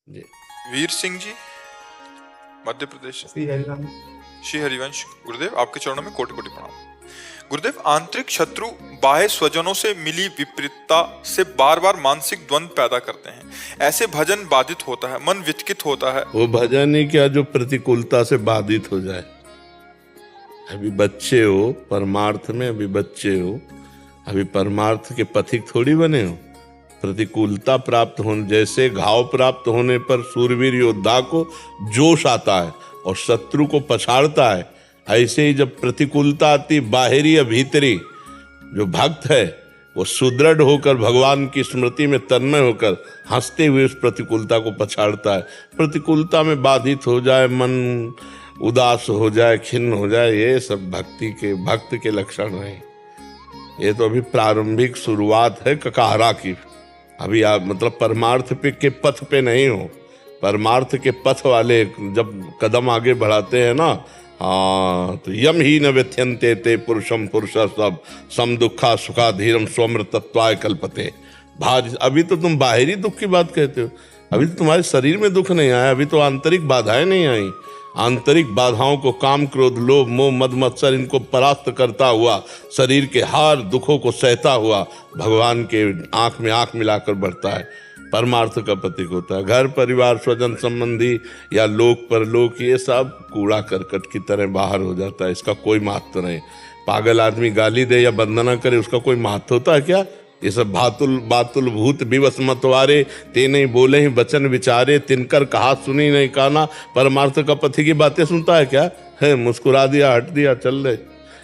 जी। वीर सिंह जी, मध्य प्रदेश। श्री हरिराम। श्री हरिवंश गुरुदेव, आपके चरणों में कोटि कोटि प्रणाम। गुरुदेव, आंतरिक शत्रु बाह्य स्वजनों से मिली विपरीतता से बार बार मानसिक द्वंद पैदा करते हैं। ऐसे भजन बाधित होता है, मन विचकित होता है। वो भजन ही क्या जो प्रतिकूलता से बाधित हो जाए। अभी बच्चे हो परमार्थ में, अभी बच्चे हो, अभी परमार्थ के पथिक थोड़ी बने हो। प्रतिकूलता प्राप्त होने, जैसे घाव प्राप्त होने पर सूरवीर योद्धा को जोश आता है और शत्रु को पछाड़ता है, ऐसे ही जब प्रतिकूलता आती बाहरी या भीतरी, जो भक्त है वो सुदृढ़ होकर भगवान की स्मृति में तन्मय होकर हंसते हुए उस प्रतिकूलता को पछाड़ता है। प्रतिकूलता में बाधित हो जाए, मन उदास हो जाए, खिन्न हो जाए, ये सब भक्त के लक्षण हैं। ये तो अभी प्रारंभिक शुरुआत है ककाहरा की। अभी आप मतलब परमार्थ के पथ पे नहीं हो। परमार्थ के पथ वाले जब कदम आगे बढ़ाते हैं ना, हाँ, तो यम ही न व्यथ्यन्ते ते पुरुषम पुरुष सब सम दुखा सुखा धीरम स्वमृतत्वाय कल्पते। भाज अभी तो तुम बाहरी दुख की बात कहते हो, अभी तो तुम्हारे शरीर में दुख नहीं आया, अभी तो आंतरिक बाधाएं नहीं आई। आंतरिक बाधाओं को काम क्रोध लोभ मोह मद मत्सर इनको परास्त करता हुआ, शरीर के हर दुखों को सहता हुआ भगवान के आंख में आंख मिलाकर बढ़ता है, परमार्थ का प्रतीक होता है। घर परिवार स्वजन संबंधी या लोक परलोक ये सब कूड़ा करकट की तरह बाहर हो जाता है। इसका कोई महत्व नहीं। पागल आदमी गाली दे या वंदना करे, उसका कोई महत्व होता है क्या? ये सब बातुल भूत विवश मतवारे, ते नहीं बोले ही वचन विचारे, तिनकर कहा सुनी नहीं काना। परमार्थ का पथी की बातें सुनता है क्या? है मुस्कुरा दिया, हट दिया, चल रहे।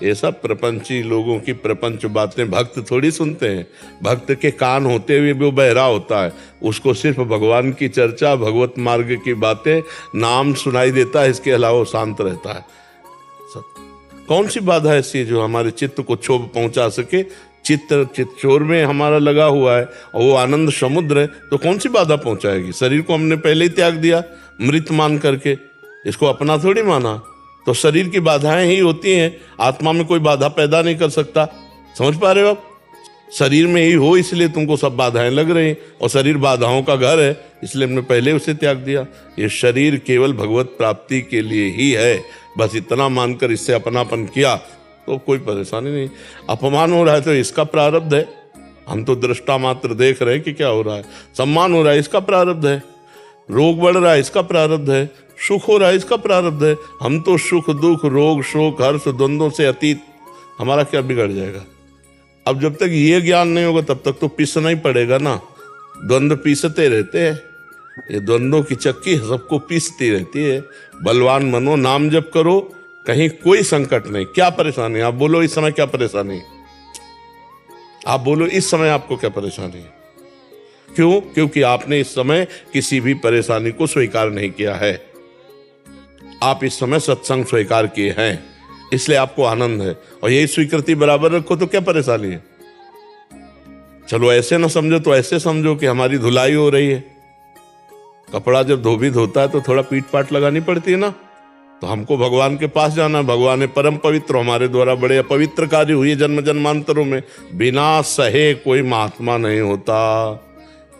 ये सब प्रपंची लोगों की प्रपंच बातें भक्त थोड़ी सुनते हैं। भक्त के कान होते हुए भी वो बहरा होता है, उसको सिर्फ भगवान की चर्चा, भगवत मार्ग की बातें, नाम सुनाई देता है, इसके अलावा वो शांत रहता है। कौन सी बाधा ऐसी है जो हमारे चित्त को क्षोभ पहुंचा सके? चित्तचोर में हमारा लगा हुआ है और वो आनंद समुद्र है, तो कौन सी बाधा पहुंचाएगी? शरीर को हमने पहले ही त्याग दिया मृत मान करके, इसको अपना थोड़ी माना। तो शरीर की बाधाएं ही होती हैं, आत्मा में कोई बाधा पैदा नहीं कर सकता। समझ पा रहे हो आप? शरीर में ही हो इसलिए तुमको सब बाधाएं लग रही हैं, और शरीर बाधाओं का घर है इसलिए हमने पहले उसे त्याग दिया। ये शरीर केवल भगवत प्राप्ति के लिए ही है, बस इतना मानकर इससे अपनापन किया तो कोई परेशानी नहीं। अपमान हो रहा है तो इसका प्रारब्ध है, हम तो दृष्टा मात्र देख रहे हैं कि क्या हो रहा है। सम्मान हो रहा है, इसका प्रारब्ध है। रोग बढ़ रहा है, इसका प्रारब्ध है। सुख हो रहा है, इसका प्रारब्ध है। हम तो सुख दुख रोग शोक हर्ष द्वंद्वों से अतीत, हमारा क्या बिगड़ जाएगा? अब जब तक ये ज्ञान नहीं होगा तब तक तो पीसना ही पड़ेगा ना। द्वंद्व पीसते रहते हैं, ये द्वंद्वों की चक्की सबको पीसती रहती है। बलवान बनो, नाम जप करो, कहीं कोई संकट नहीं। क्या परेशानी? आप बोलो इस समय क्या परेशानी? आप बोलो इस समय आपको क्या परेशानी है? क्यों? क्योंकि आपने इस समय किसी भी परेशानी को स्वीकार नहीं किया है। आप इस समय सत्संग स्वीकार किए हैं, इसलिए आपको आनंद है, और यही स्वीकृति बराबर रखो तो क्या परेशानी है? चलो ऐसे ना समझो तो ऐसे समझो कि हमारी धुलाई हो रही है। कपड़ा जब धोबी धोता है तो थोड़ा पीट पाट लगानी पड़ती है ना। तो हमको भगवान के पास जाना, भगवान है परम पवित्र, हमारे द्वारा बड़े अपवित्र कार्य हुए जन्म जन्मांतरों में। बिना सहे कोई महात्मा नहीं होता।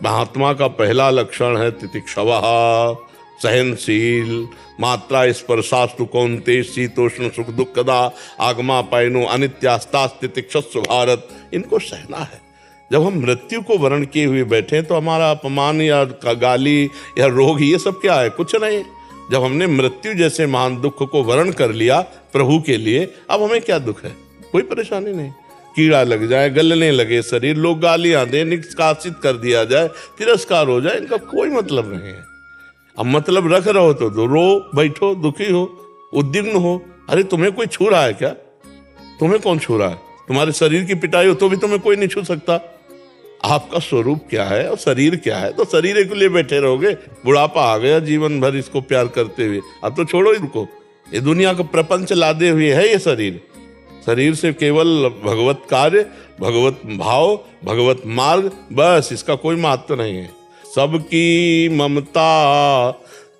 महात्मा का पहला लक्षण है तितिक्षवः, सहनशील। मात्रा स्पर्शास्तु कौन्ते शीतोष्ण सुख दुखदा आगमा पायनो अनित्यास्तास्तितिक्षस्व भारत। इनको सहना है। जब हम मृत्यु को वर्ण किए हुए बैठे तो हमारा अपमान या गाली या रोग ये सब क्या है? कुछ नहीं। जब हमने मृत्यु जैसे महान दुख को वर्ण कर लिया प्रभु के लिए, अब हमें क्या दुख है? कोई परेशानी नहीं। कीड़ा लग जाए, गलने लगे शरीर, लोग गालियां दें, निष्कासित कर दिया जाए, तिरस्कार हो जाए, इनका कोई मतलब नहीं है। अब मतलब रख रहे हो तो रो बैठो, दुखी हो, उद्विग्न हो। अरे तुम्हें कोई छू रहा है क्या? तुम्हें कौन छू रहा है? तुम्हारे शरीर की पिटाई हो तो भी तुम्हें कोई नहीं छू सकता। आपका स्वरूप क्या है और शरीर क्या है? तो शरीर के लिए बैठे रहोगे। बुढ़ापा आ गया, जीवन भर इसको प्यार करते हुए, अब तो छोड़ो इनको। ये दुनिया का प्रपंच लादे हुए है ये शरीर। शरीर से केवल भगवत कार्य, भगवत भाव, भगवत मार्ग, बस, इसका कोई महत्व नहीं है। सबकी ममता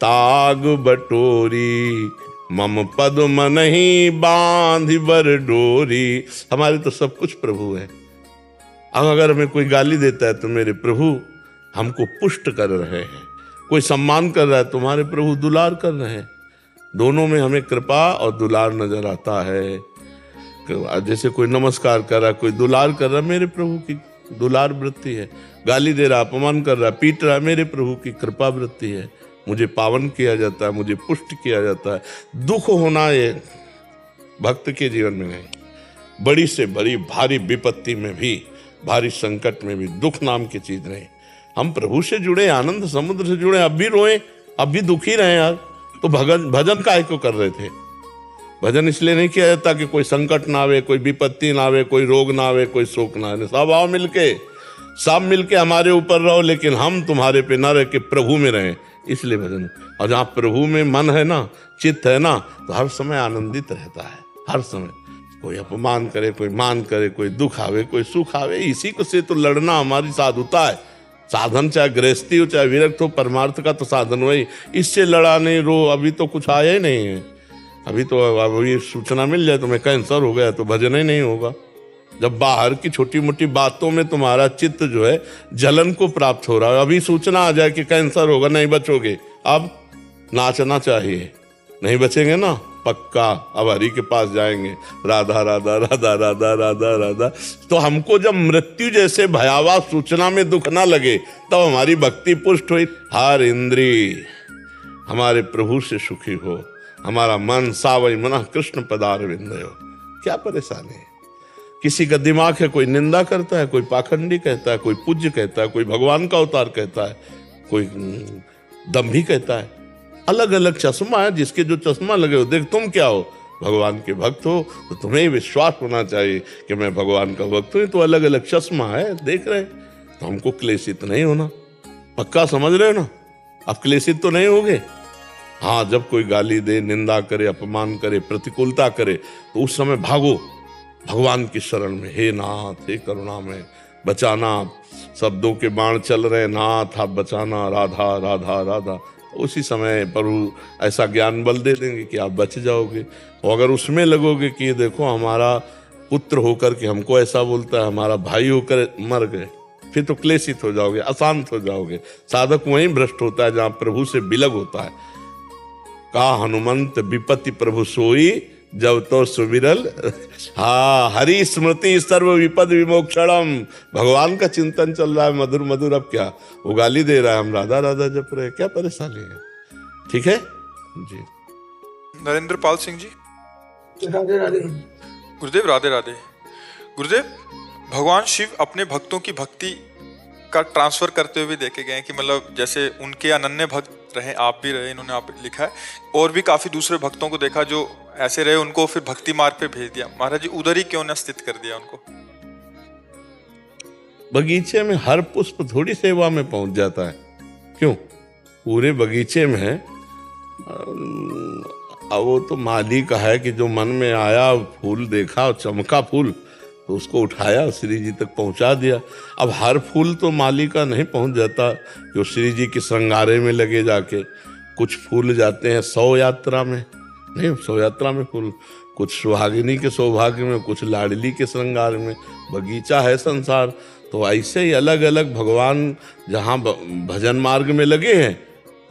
ताग बटोरी, मम पद मनहि बांध बर डोरी। हमारे तो सब कुछ प्रभु है। अब अगर हमें कोई गाली देता है तो मेरे प्रभु हमको पुष्ट कर रहे हैं, कोई सम्मान कर रहा है, तुम्हारे प्रभु दुलार कर रहे हैं। दोनों में हमें कृपा और दुलार नजर आता है। जैसे कोई नमस्कार कर रहा है, कोई दुलार कर रहा है, मेरे प्रभु की दुलार वृत्ति है। गाली दे रहा, अपमान कर रहा है, पीट रहा है, मेरे प्रभु की कृपा वृत्ति है। मुझे पावन किया जाता है, मुझे पुष्ट किया जाता है। दुख होना ये भक्त के जीवन में नहीं। बड़ी से बड़ी भारी विपत्ति में भी, भारी संकट में भी दुख नाम की चीज नहीं। हम प्रभु से जुड़े, आनंद समुद्र से जुड़े, अब भी रोए, अब भी दुखी रहे यार। तो भजन काहे को कर रहे थे? भजन इसलिए नहीं किया जाता कि कोई संकट ना आवे, कोई विपत्ति ना आवे, कोई रोग ना आवे, कोई शोक ना आवे। सब आओ मिलके, सब मिलके हमारे ऊपर रहो, लेकिन हम तुम्हारे पे ना रह के प्रभु में रहें, इसलिए भजन। और जहाँ प्रभु में मन है ना, चित्त है ना, तो हर समय आनंदित रहता है। हर समय कोई अपमान करे, कोई मान करे, कोई दुख आवे, कोई सुख आवे, इसी को से तो लड़ना हमारी साधुता है। साधन चाहे गृहस्थी हो चाहे विरक्त हो, परमार्थ का तो साधन वही। इससे लड़ा नहीं, रो, अभी तो कुछ आया ही नहीं है। अभी तो अभी सूचना मिल जाए तुम्हें कैंसर हो गया, तो भजन ही नहीं होगा। जब बाहर की छोटी मोटी बातों में तुम्हारा चित्त जो है जलन को प्राप्त हो रहा है, अभी सूचना आ जाए कि कैंसर होगा, नहीं बचोगे, अब नाचना चाहिए। नहीं बचेंगे ना, पक्का अब हरि के पास जाएंगे, राधा राधा राधा राधा राधा राधा। तो हमको जब मृत्यु जैसे भयावह सूचना में दुख ना लगे, तब हमारी भक्ति पुष्ट हुई। हर इंद्री हमारे प्रभु से सुखी हो, हमारा मन सावई मना कृष्ण पदार विंदयो। क्या परेशानी है? किसी का दिमाग है, कोई निंदा करता है, कोई पाखंडी कहता है, कोई पूज्य कहता है, कोई भगवान का अवतार कहता है, कोई दम्भी कहता है। अलग अलग चश्मा है, जिसके जो चश्मा लगे हो। देख तुम क्या हो, भगवान के भक्त हो, तो तुम्हें विश्वास होना चाहिए कि मैं भगवान का भक्त हूँ। तो अलग अलग चश्मा है, देख रहे, तो हमको क्लेशित नहीं होना। पक्का समझ रहे हो ना? अब क्लेशित तो नहीं होगे। हाँ, जब कोई गाली दे, निंदा करे, अपमान करे, प्रतिकूलता करे, तो उस समय भागो भगवान की शरण में। हे नाथ, हे करुणा में बचाना। शब्दों के बाण चल रहे, नाथ आप बचाना, राधा राधा राधा। उसी समय प्रभु ऐसा ज्ञान बल दे देंगे कि आप बच जाओगे। और अगर उसमें लगोगे कि देखो हमारा पुत्र होकर के हमको ऐसा बोलता है, हमारा भाई होकर मर गए, फिर तो क्लेशित हो जाओगे, अशांत हो जाओगे। साधक वहीं भ्रष्ट होता है जहाँ प्रभु से विलग होता है। का हनुमंत विपत्ति प्रभु सोई, जब तो सुविरल। हाँ, हरि स्मृति सर्व विपद विमोक्षणम। भगवान का चिंतन चल रहा है मधुर मधुर। अब क्या वो गाली दे रहा है, हम राधा राधा जप रहे, क्या परेशानी है? ठीक है जी। नरेंद्र पाल सिंह जी। राधे राधे। गुरुदेव राधे राधे। गुरुदेव, भगवान शिव अपने भक्तों की भक्ति का ट्रांसफर करते हुए देखे गए हैं कि मतलब जैसे उनके अनन्य भक्त रहे, आप भी रहे, इन्होंने आप लिखा है, और भी काफी दूसरे भक्तों को देखा जो ऐसे रहे, उनको फिर भक्ति मार्ग पे भेज दिया। महाराज जी, उधर ही क्यों न स्थित कर दिया उनको? बगीचे में हर पुष्प थोड़ी सेवा में पहुंच जाता है। क्यों? पूरे बगीचे में अब वो तो माली का है कि जो मन में आया, फूल देखा और चमका फूल, तो उसको उठाया, श्री जी तक पहुंचा दिया। अब हर फूल तो माली का नहीं पहुंच जाता, जो श्री जी के श्रृंगारे में लगे जाके। कुछ फूल जाते हैं 100 यात्रा में, नहीं 100 यात्रा में फूल, कुछ सुहागिनी के सौभाग्य में, कुछ लाडली के श्रृंगार में। बगीचा है संसार। तो ऐसे ही अलग अलग भगवान जहाँ भजन मार्ग में लगे हैं,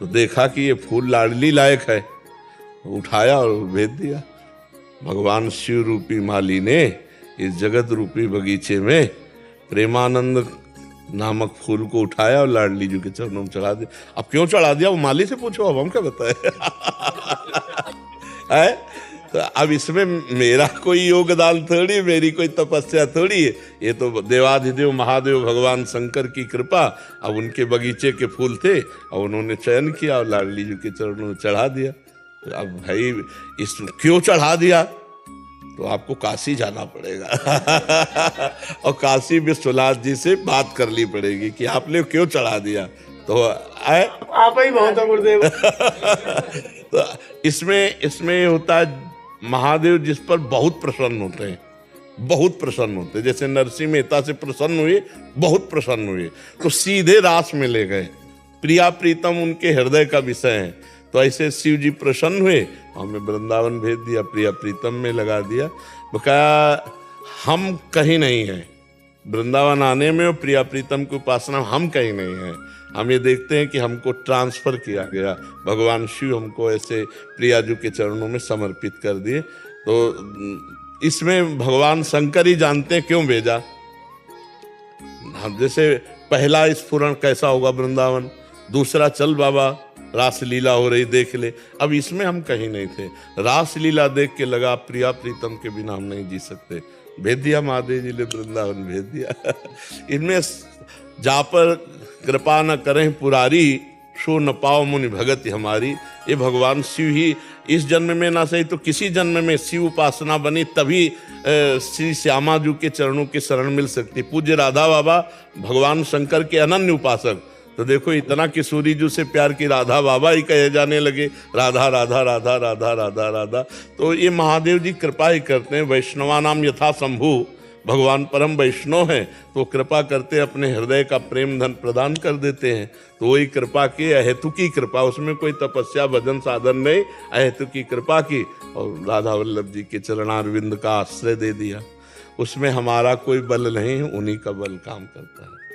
तो देखा कि ये फूल लाडली लायक है, उठाया और भेज दिया। भगवान शिव रूपी माली ने इस जगत रूपी बगीचे में प्रेमानंद नामक फूल को उठाया और लाडली जी के चरणों में चढ़ा दिया। अब क्यों चढ़ा दिया वो माली से पूछो, अब हम क्या बताए। तो अब इसमें मेरा कोई योगदान थोड़ी, मेरी कोई तपस्या थोड़ी है। ये तो देवाधिदेव महादेव भगवान शंकर की कृपा। अब उनके बगीचे के फूल थे और उन्होंने चयन किया और लाडली जी के चरणों में चढ़ा दिया। अब भाई इस क्यों चढ़ा दिया, तो आपको काशी जाना पड़ेगा और काशी विश्वनाथ जी से बात करनी पड़ेगी कि आपने क्यों चढ़ा दिया। तो आप ही बहुत गुरुदेव। तो इसमें होता है, महादेव जिस पर बहुत प्रसन्न होते हैं, बहुत प्रसन्न होते हैं। जैसे नरसिंह मेहता से प्रसन्न हुए, बहुत प्रसन्न हुए, तो सीधे रास में ले गए। प्रिया प्रीतम उनके हृदय का विषय है। तो ऐसे शिव जी प्रसन्न हुए, हमें वृंदावन भेज दिया, प्रिया प्रीतम में लगा दिया। बकाया हम कहीं नहीं हैं वृंदावन आने में और प्रिया प्रीतम की उपासना, हम कहीं नहीं हैं। हम ये देखते हैं कि हमको ट्रांसफर किया गया, भगवान शिव हमको ऐसे प्रियाजू के चरणों में समर्पित कर दिए। तो इसमें भगवान शंकर ही जानते हैं क्यों भेजा। हम जैसे पहला स्फुरण कैसा होगा वृंदावन, दूसरा चल बाबा रासलीला हो रही देख ले। अब इसमें हम कहीं नहीं थे, रासलीला देख के लगा प्रिया प्रीतम के बिना हम नहीं जी सकते, भेज दिया महादेव जी ने वृंदावन भेज दिया। इनमें जा पर कृपा न करें पुरारी, सो न पाओ मुनि भगति हमारी। ये भगवान शिव ही इस जन्म में ना सही तो किसी जन्म में शिव उपासना बनी, तभी श्री श्यामा जी के चरणों की शरण मिल सकती। पूज्य राधा बाबा भगवान शंकर के अनन्य उपासक, तो देखो इतना किशोरी जी से प्यार की राधा बाबा ही कहे जाने लगे, राधा राधा राधा राधा राधा राधा। तो ये महादेव जी कृपा ही करते हैं। वैष्णवा नाम यथा शंभु, भगवान परम वैष्णव हैं तो कृपा करते अपने हृदय का प्रेम धन प्रदान कर देते हैं। तो वही कृपा की, अहेतु की कृपा, उसमें कोई तपस्या भजन साधन नहीं, अहेतु की कृपा की और राधा वल्लभ जी के चरणारविंद का आश्रय दे दिया। उसमें हमारा कोई बल नहीं है, उन्हीं का बल काम करता है।